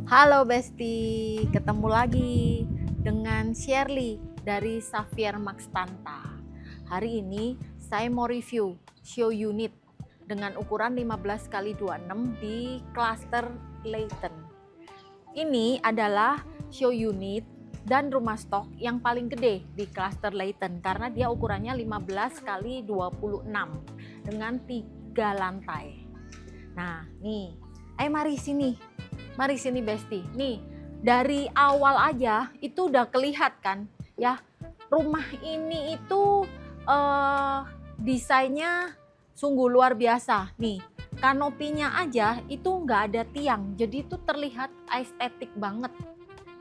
Halo Besti, ketemu lagi dengan Shirley dari Xavier Max Tanta. Hari ini saya mau review show unit dengan ukuran 15x26 di cluster Layton. Ini adalah show unit dan rumah stok yang paling gede di cluster Layton karena dia ukurannya 15x26 dengan 3 lantai. Nah, nih, mari sini Besti. Nih, dari awal aja itu udah kelihatan ya. Rumah ini itu desainnya sungguh luar biasa. Nih, kanopinya aja itu nggak ada tiang. Jadi itu terlihat estetik banget.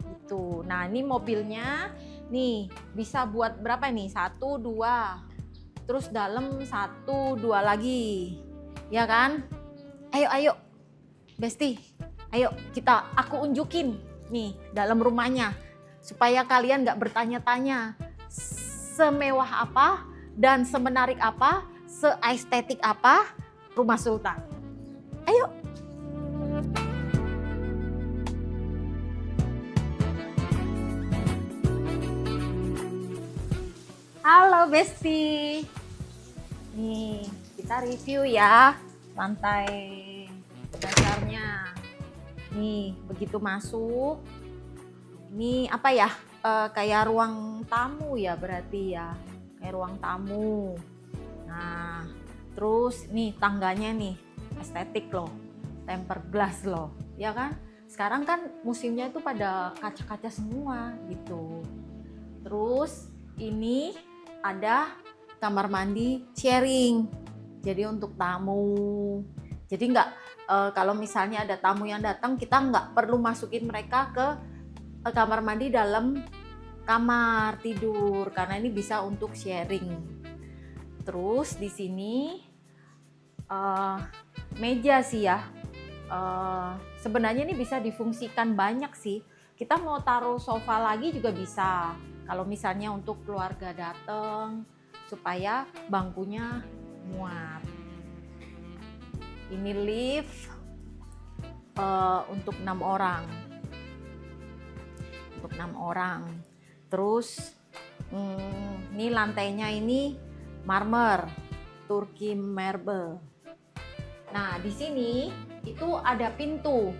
Gitu. Nah, ini mobilnya nih bisa buat berapa nih? 1, 2. Terus dalam 1, 2 lagi. Ya kan? Ayo Besti, ayo aku unjukin nih dalam rumahnya supaya kalian nggak bertanya-tanya semewah apa dan semenarik apa, seestetik apa rumah Sultan. Ayo. Halo Besti. Nih, kita review ya lantai dasarnya. Nih, begitu masuk, ini apa ya? Kayak ruang tamu ya berarti ya. Kayak ruang tamu. Nah, terus nih tangganya nih estetik loh. Tempered glass loh, ya kan? Sekarang kan musimnya itu pada kaca-kaca semua gitu. Terus ini ada kamar mandi sharing. Jadi untuk tamu. Jadi kalau misalnya ada tamu yang datang, kita nggak perlu masukin mereka ke kamar mandi dalam kamar tidur karena ini bisa untuk sharing. Terus di sini meja sih ya. Sebenarnya ini bisa difungsikan banyak sih. Kita mau taruh sofa lagi juga bisa. Kalau misalnya untuk keluarga datang supaya bangkunya muat. Ini lift untuk 6 orang. Untuk 6 orang. Terus ini lantainya ini marmer, Turki marble. Nah, di sini itu ada pintu.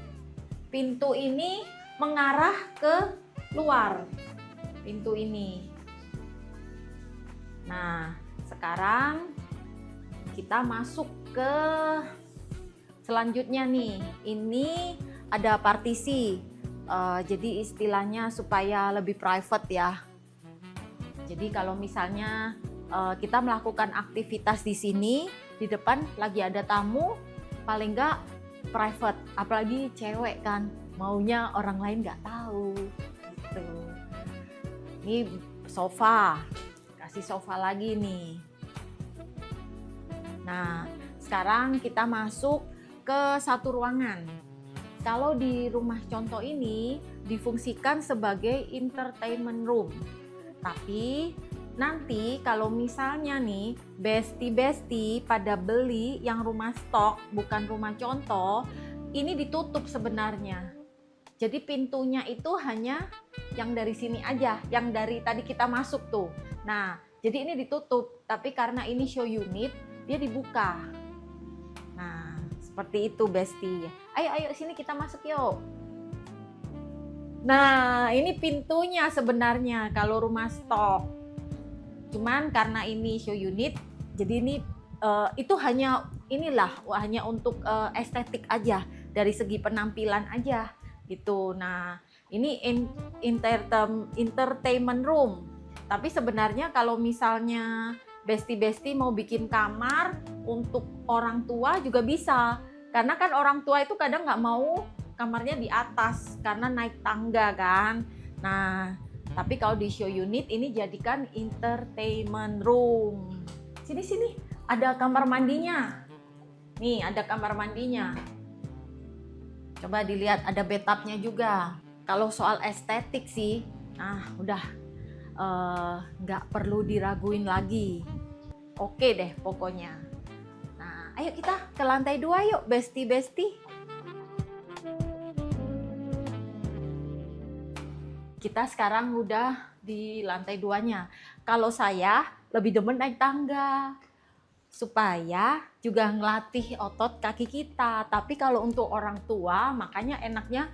Pintu ini mengarah ke luar. Pintu ini. Nah, sekarang kita masuk ke selanjutnya nih. Ini ada partisi. Jadi istilahnya supaya lebih private ya. Jadi kalau misalnya kita melakukan aktivitas di sini, di depan lagi ada tamu, paling nggak private. Apalagi cewek kan, maunya orang lain nggak tahu. Gitu. Ini sofa, kasih sofa lagi nih. Nah, sekarang kita masuk ke satu ruangan. Kalau di rumah contoh ini difungsikan sebagai entertainment room. Tapi nanti kalau misalnya nih besti-besti pada beli yang rumah stok bukan rumah contoh, ini ditutup sebenarnya. Jadi pintunya itu hanya yang dari sini aja, yang dari tadi kita masuk tuh. Nah, jadi ini ditutup, tapi karena ini show unit, dia dibuka. Nah, seperti itu Besti. Ayo sini kita masuk yuk. Nah, ini pintunya sebenarnya kalau rumah stok. Cuman karena ini show unit, jadi ini itu hanya untuk estetik aja, dari segi penampilan aja gitu. Nah, ini entertainment room. Tapi sebenarnya kalau misalnya Besti-besti mau bikin kamar untuk orang tua juga bisa. Karena kan orang tua itu kadang nggak mau kamarnya di atas karena naik tangga kan. Nah, tapi kalau di show unit ini jadikan entertainment room. Sini, ada kamar mandinya. Nih, ada kamar mandinya. Coba dilihat, ada bathtubnya juga. Kalau soal estetik sih, udah nggak perlu diraguin lagi. Oke deh pokoknya. Nah, ayo kita ke lantai 2 yuk, besti-besti. kita sekarang udah di lantai 2-nya. Kalau saya lebih demen naik tangga supaya juga ngelatih otot kaki kita. Tapi kalau untuk orang tua, makanya enaknya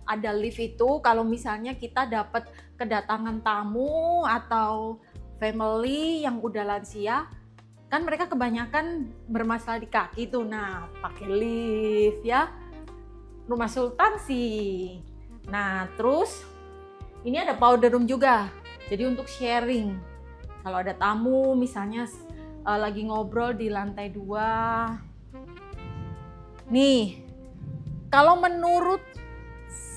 ada lift itu kalau misalnya kita dapat kedatangan tamu atau family yang udah lansia, kan mereka kebanyakan bermasalah di kaki tuh. Nah, pakai lift ya. Rumah Sultan sih. Nah, terus ini ada powder room juga. Jadi untuk sharing. Kalau ada tamu misalnya lagi ngobrol di lantai 2. Nih, kalau menurut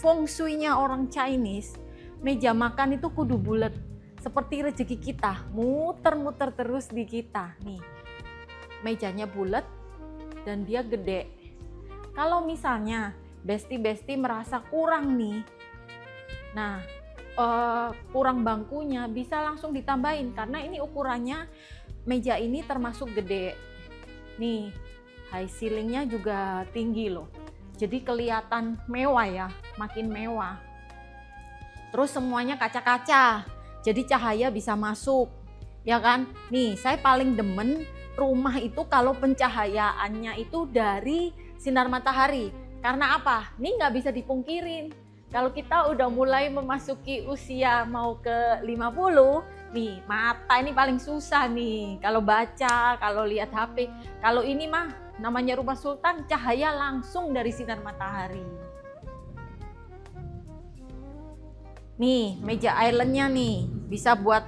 feng shui-nya orang Chinese, meja makan itu kudu bulat. Seperti rezeki kita, muter-muter terus di kita. Nih, mejanya bulat dan dia gede. Kalau misalnya besti-besti merasa kurang nih, nah kurang bangkunya bisa langsung ditambahin karena ini ukurannya meja ini termasuk gede. Nih, high ceilingnya juga tinggi loh. Jadi kelihatan mewah ya, makin mewah. Terus semuanya kaca-kaca, jadi cahaya bisa masuk, ya kan? Nih, saya paling demen rumah itu kalau pencahayaannya itu dari sinar matahari. Karena apa? Ini nggak bisa dipungkirin. Kalau kita udah mulai memasuki usia mau ke 50, nih mata ini paling susah nih. Kalau baca, kalau lihat HP. Kalau ini mah namanya rumah Sultan, cahaya langsung dari sinar matahari. Nih, meja islandnya nih, bisa buat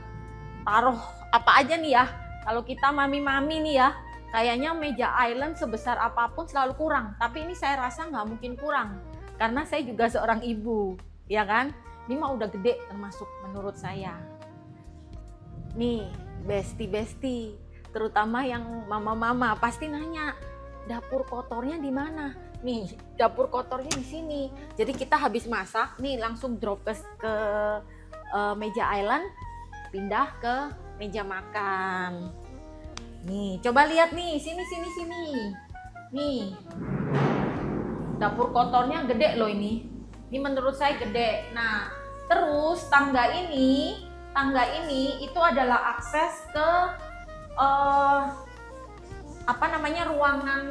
taruh apa aja nih ya. Kalau kita mami-mami nih ya, kayaknya meja island sebesar apapun selalu kurang. Tapi ini saya rasa nggak mungkin kurang. Karena saya juga seorang ibu, ya kan? Ini mah udah gede termasuk menurut saya. Nih, besti-besti, terutama yang mama-mama pasti nanya, dapur kotornya di mana? Nih, dapur kotornya di sini. Jadi kita habis masak, nih langsung drop ke meja island, pindah ke meja makan. Nih, coba lihat nih, sini. Nih, dapur kotornya gede loh ini. Ini menurut saya gede. Nah, terus tangga ini itu adalah akses ke ruangan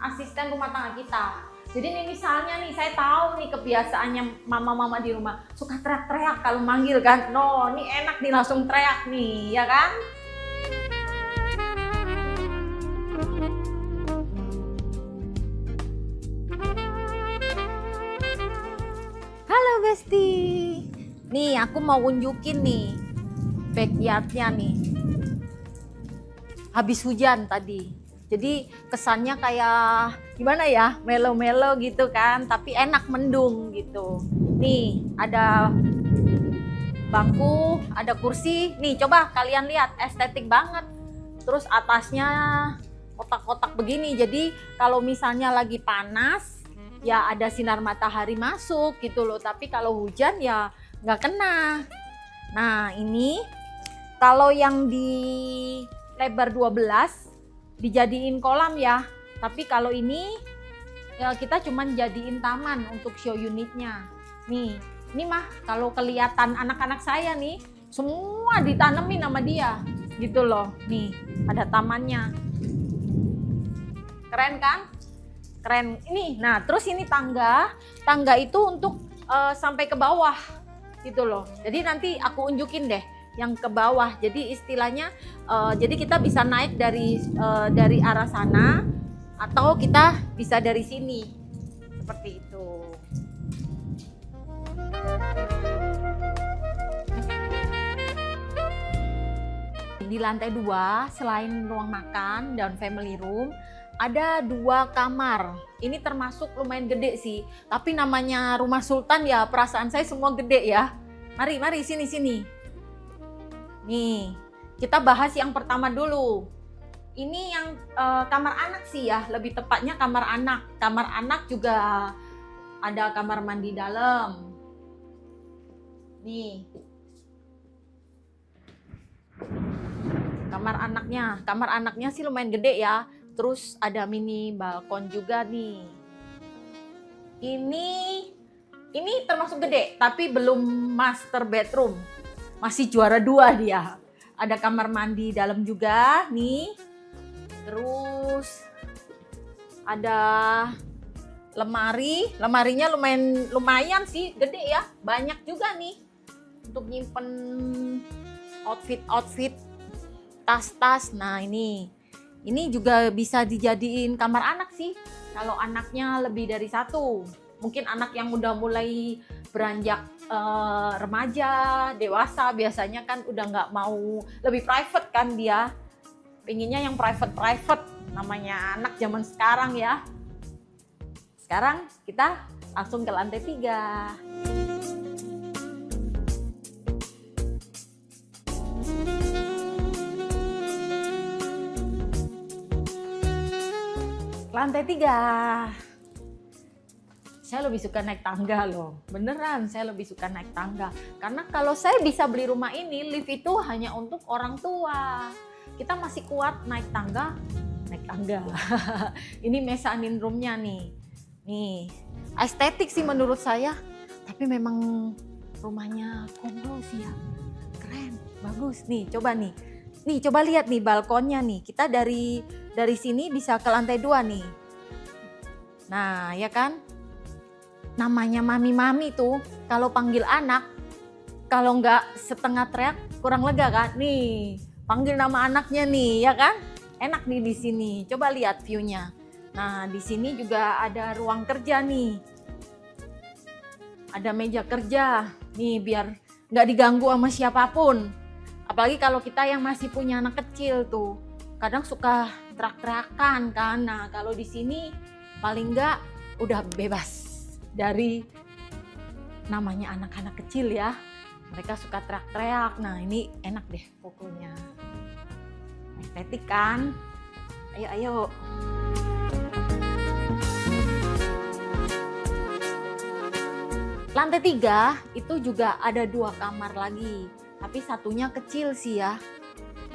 asisten rumah tangga kita. Jadi nih misalnya nih, saya tahu nih kebiasaannya mama-mama di rumah suka teriak-teriak kalau manggil kan. No, ini enak nih langsung teriak nih, ya kan? Halo Besti. Nih aku mau unjukin nih backyardnya nih. Habis hujan tadi. Jadi kesannya kayak gimana ya, melo-melo gitu kan, tapi enak mendung gitu. Nih ada bangku, ada kursi. Nih coba kalian lihat, estetik banget. Terus atasnya kotak-kotak begini. Jadi kalau misalnya lagi panas, ya ada sinar matahari masuk gitu loh. Tapi kalau hujan ya nggak kena. Nah ini kalau yang di lebar 12 dijadiin kolam ya, tapi kalau ini ya kita cuman jadiin taman untuk show unitnya. Nih, ini mah kalau kelihatan anak-anak saya nih, semua ditanemin sama dia gitu loh. Nih, ada tamannya. Keren kan? Keren. Ini, nah terus ini tangga itu untuk sampai ke bawah gitu loh. Jadi nanti aku unjukin deh yang ke bawah. Jadi istilahnya jadi kita bisa naik dari arah sana atau kita bisa dari sini. Seperti itu. Di lantai 2 selain ruang makan dan family room ada 2 kamar. Ini termasuk lumayan gede sih. Tapi namanya rumah Sultan ya, perasaan saya semua gede ya. Mari sini. Nih, kita bahas yang pertama dulu. Ini yang kamar anak sih ya, lebih tepatnya kamar anak. Kamar anak juga ada kamar mandi dalam. Nih. Kamar anaknya sih lumayan gede ya. Terus ada mini balkon juga nih. Ini Ini termasuk gede, tapi belum master bedroom. Masih juara 2 dia. Ada kamar mandi dalam juga, nih. Terus ada lemari. Lemarinya lumayan sih, gede ya. Banyak juga nih untuk nyimpen outfit, tas-tas. Nah, ini juga bisa dijadiin kamar anak sih. Kalau anaknya lebih dari 1. Mungkin anak yang udah mulai beranjak remaja, dewasa, biasanya kan udah nggak mau, lebih private kan dia. Pengennya yang private, namanya anak zaman sekarang ya. Sekarang kita langsung ke lantai 3. Lantai 3. Saya lebih suka naik tangga loh, beneran saya lebih suka naik tangga. Karena kalau saya bisa beli rumah ini, lift itu hanya untuk orang tua. Kita masih kuat naik tangga. Ini mezzanine roomnya nih. Nih, estetik sih menurut saya, tapi memang rumahnya konglo sih ya. Keren, bagus nih, coba nih. Nih, coba lihat nih balkonnya nih. Kita dari sini bisa ke lantai 2 nih. Nah, ya kan? Namanya mami-mami tuh, kalau panggil anak, kalau nggak setengah teriak kurang lega kan? Nih, panggil nama anaknya nih, ya kan? Enak nih di sini. Coba lihat view-nya. Nah, di sini juga ada ruang kerja nih. Ada meja kerja. Nih, biar nggak diganggu sama siapapun. Apalagi kalau kita yang masih punya anak kecil tuh. Kadang suka teriak-teriakan kan. Nah, kalau di sini paling nggak udah bebas dari namanya anak-anak kecil ya. Mereka suka teriak-teriak. Nah, ini enak deh pokoknya. Estetik kan? Ayo. Lantai 3 itu juga ada 2 kamar lagi. Tapi satunya kecil sih ya.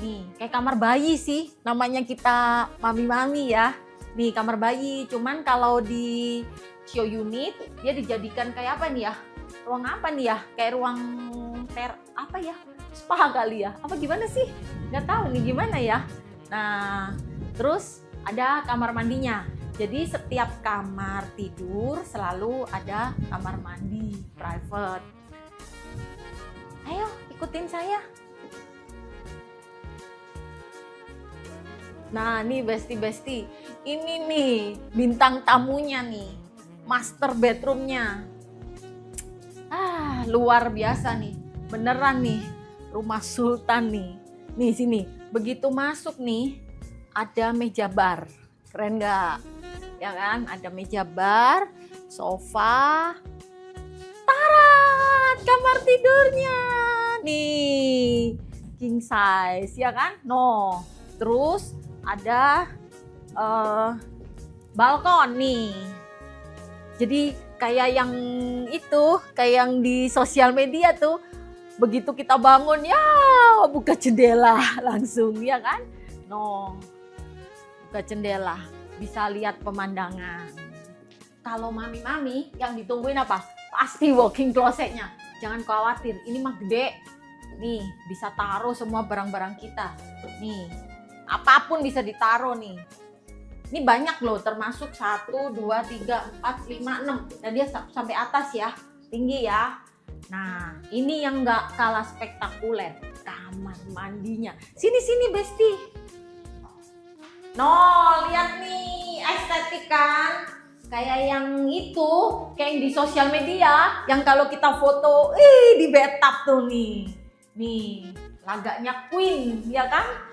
Nih, kayak kamar bayi sih. Namanya kita mami-mami ya. Nih, kamar bayi. Cuman kalau di show unit dia dijadikan kayak apa nih ya? Ruang apa nih ya? Kayak ruang apa ya? Spa kali ya? Apa gimana sih? Nggak tahu nih gimana ya. Nah, terus ada kamar mandinya. Jadi setiap kamar tidur selalu ada kamar mandi private. Ayo ikutin saya. Nah, nih besti. Ini nih bintang tamunya nih. Master bedroomnya. Luar biasa nih. Beneran nih. Rumah sultan nih. Nih sini. Begitu masuk nih ada meja bar. Keren gak? Ya kan? Ada meja bar, sofa. Tarat! Kamar tidurnya. Nih. King size ya kan? No. Terus ada balkon nih. Jadi kayak yang di sosial media tuh, begitu kita bangun ya buka jendela langsung ya kan? No, buka jendela bisa lihat pemandangan. Kalau mami-mami yang ditungguin apa? Pasti walk-in closetnya. Jangan khawatir, ini mah gede. Nih bisa taruh semua barang-barang kita. Nih apapun bisa ditaruh nih. Ini banyak loh, termasuk 1, 2, 3, 4, 5, 6. Dan dia sampai atas ya, tinggi ya. Nah, ini yang nggak kalah spektakuler, kamar mandinya. Sini Besti. No, lihat nih, estetik kan? Kayak yang itu, kayak yang di sosial media, yang kalau kita foto, di bathtub tuh nih. Nih, laganya queen, ya kan?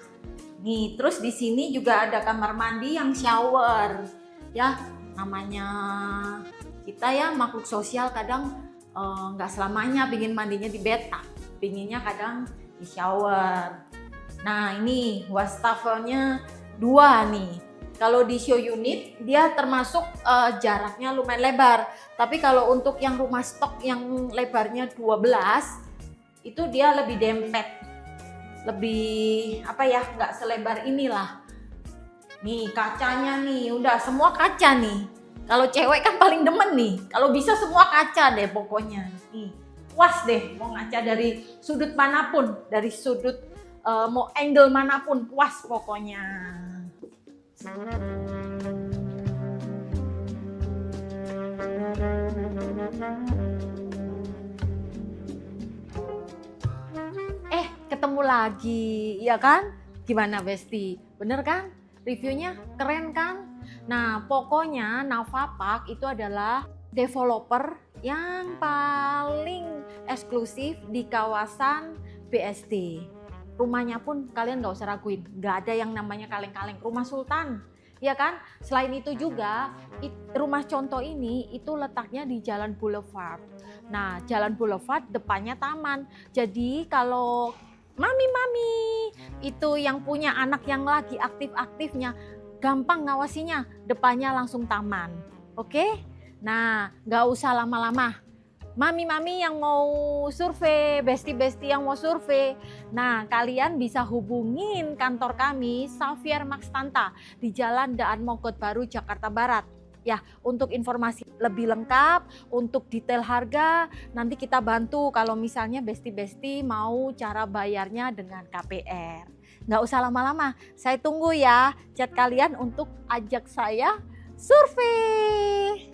Nih, terus di sini juga ada kamar mandi yang shower. Ya, namanya kita ya makhluk sosial kadang nggak selamanya pingin mandinya di bathtub. Pinginnya kadang di shower. Nah, ini wastafelnya 2 nih. Kalau di show unit dia termasuk jaraknya lumayan lebar. Tapi kalau untuk yang rumah stok yang lebarnya 12 itu dia lebih dempet. Lebih nggak selebar inilah. Nih kacanya nih, udah semua kaca nih. Kalau cewek kan paling demen nih. Kalau bisa semua kaca deh pokoknya. Nih, puas deh mau ngaca dari sudut manapun, dari sudut mau angle manapun, puas pokoknya. Ketemu lagi, ya kan? Gimana Besti? Bener kan? Reviewnya keren kan? Nah, pokoknya Navapak itu adalah developer yang paling eksklusif di kawasan BSD. Rumahnya pun kalian nggak usah raguin, nggak ada yang namanya kaleng-kaleng, rumah sultan. Ya kan? Selain itu juga rumah contoh ini itu letaknya di Jalan Boulevard. Nah, Jalan Boulevard depannya taman. Jadi kalau mami itu yang punya anak yang lagi aktif-aktifnya, gampang ngawasinya, depannya langsung taman. Oke? Nah, nggak usah lama-lama. Mami yang mau survei, besti yang mau survei, nah kalian bisa hubungin kantor kami Xavier Max Tanta di Jalan Daan Mogot Baru, Jakarta Barat. Ya, untuk informasi lebih lengkap, untuk detail harga, nanti kita bantu kalau misalnya besti mau cara bayarnya dengan KPR. Nggak usah lama-lama, saya tunggu ya chat kalian untuk ajak saya survei.